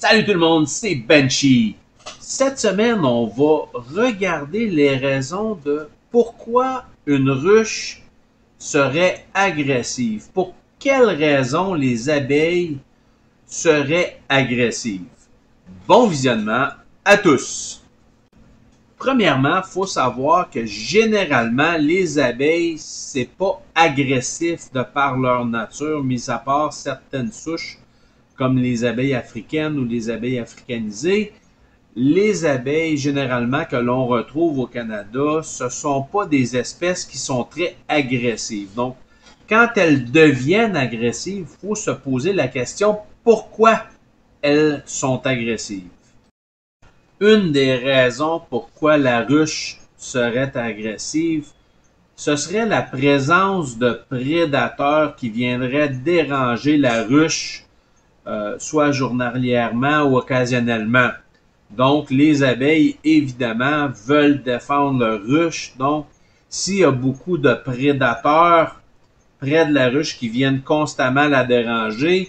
Salut tout le monde, c'est Benchy. Cette semaine, on va regarder les raisons de pourquoi une ruche serait agressive. Pour quelles raisons les abeilles seraient agressives. Bon visionnement à tous. Premièrement, il faut savoir que généralement, les abeilles, c'est pas agressif de par leur nature, mis à part certaines souches comme les abeilles africaines ou les abeilles africanisées. Les abeilles, généralement, que l'on retrouve au Canada, ce ne sont pas des espèces qui sont très agressives. Donc, quand elles deviennent agressives, il faut se poser la question pourquoi elles sont agressives. Une des raisons pourquoi la ruche serait agressive, ce serait la présence de prédateurs qui viendraient déranger la ruche, soit journalièrement ou occasionnellement. Donc, les abeilles, évidemment, veulent défendre leur ruche. Donc, s'il y a beaucoup de prédateurs près de la ruche qui viennent constamment la déranger,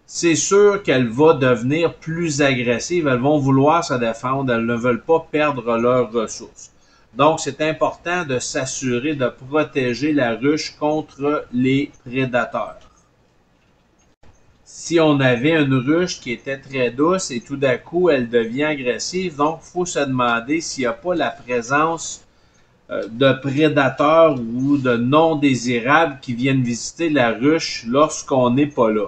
c'est sûr qu'elle va devenir plus agressive. Elles vont vouloir se défendre. Elles ne veulent pas perdre leurs ressources. Donc, c'est important de s'assurer de protéger la ruche contre les prédateurs. Si on avait une ruche qui était très douce et tout d'un coup elle devient agressive, donc il faut se demander s'il n'y a pas la présence de prédateurs ou de non désirables qui viennent visiter la ruche lorsqu'on n'est pas là.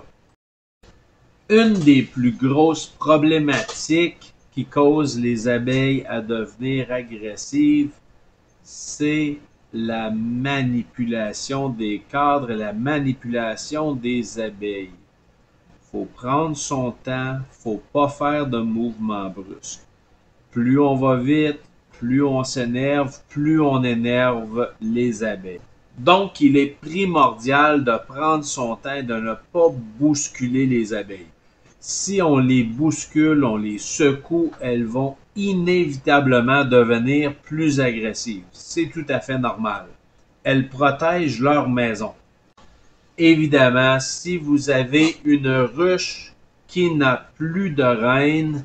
Une des plus grosses problématiques qui causent les abeilles à devenir agressives, c'est la manipulation des cadres et la manipulation des abeilles. Faut prendre son temps, faut pas faire de mouvements brusques. Plus on va vite, plus on s'énerve, plus on énerve les abeilles. Donc, il est primordial de prendre son temps et de ne pas bousculer les abeilles. Si on les bouscule, on les secoue, elles vont inévitablement devenir plus agressives. C'est tout à fait normal. Elles protègent leur maison. Évidemment, si vous avez une ruche qui n'a plus de reine,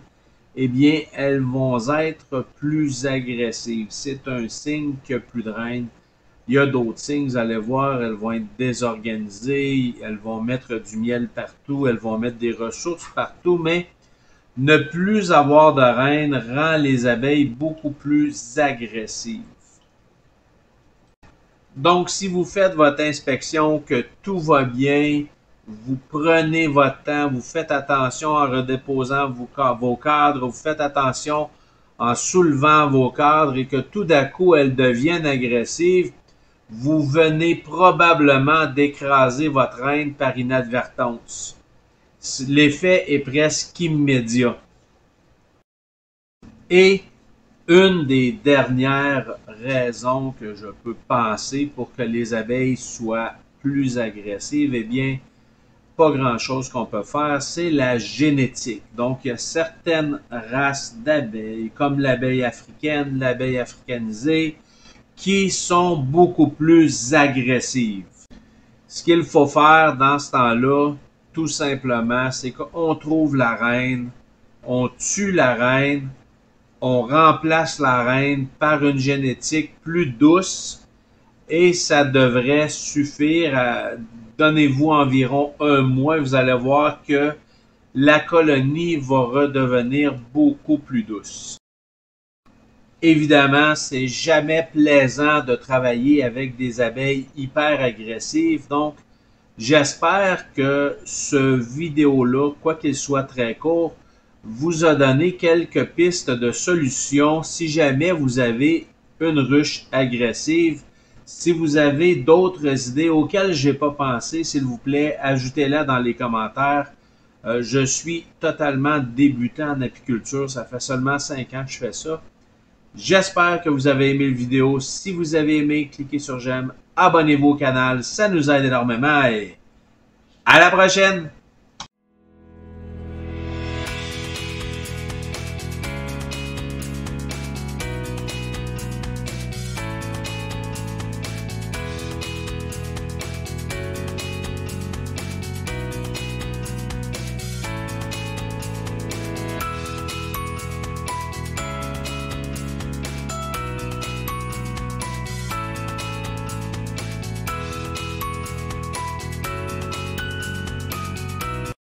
eh bien, elles vont être plus agressives. C'est un signe qu'il n'y a plus de reine. Il y a d'autres signes, vous allez voir, elles vont être désorganisées, elles vont mettre du miel partout, elles vont mettre des ressources partout, mais ne plus avoir de reine rend les abeilles beaucoup plus agressives. Donc, si vous faites votre inspection, que tout va bien, vous prenez votre temps, vous faites attention en redéposant vos cadres, vous faites attention en soulevant vos cadres et que tout d'un coup, elles deviennent agressives, vous venez probablement d'écraser votre reine par inadvertance. L'effet est presque immédiat. Et une des dernières raisons que je peux penser pour que les abeilles soient plus agressives, eh bien, pas grand-chose qu'on peut faire, c'est la génétique. Donc, il y a certaines races d'abeilles, comme l'abeille africaine, l'abeille africanisée, qui sont beaucoup plus agressives. Ce qu'il faut faire dans ce temps-là, tout simplement, c'est qu'on trouve la reine, on tue la reine, on remplace la reine par une génétique plus douce et ça devrait suffire. Donnez-vous environ un mois, vous allez voir que la colonie va redevenir beaucoup plus douce. Évidemment, c'est jamais plaisant de travailler avec des abeilles hyper agressives, donc j'espère que ce vidéo-là, quoi qu'il soit très court, vous a donné quelques pistes de solutions si jamais vous avez une ruche agressive. Si vous avez d'autres idées auxquelles je n'ai pas pensé, s'il vous plaît, ajoutez-les dans les commentaires. Je suis totalement débutant en apiculture, ça fait seulement 5 ans que je fais ça. J'espère que vous avez aimé la vidéo. Si vous avez aimé, cliquez sur j'aime, abonnez-vous au canal, ça nous aide énormément et à la prochaine!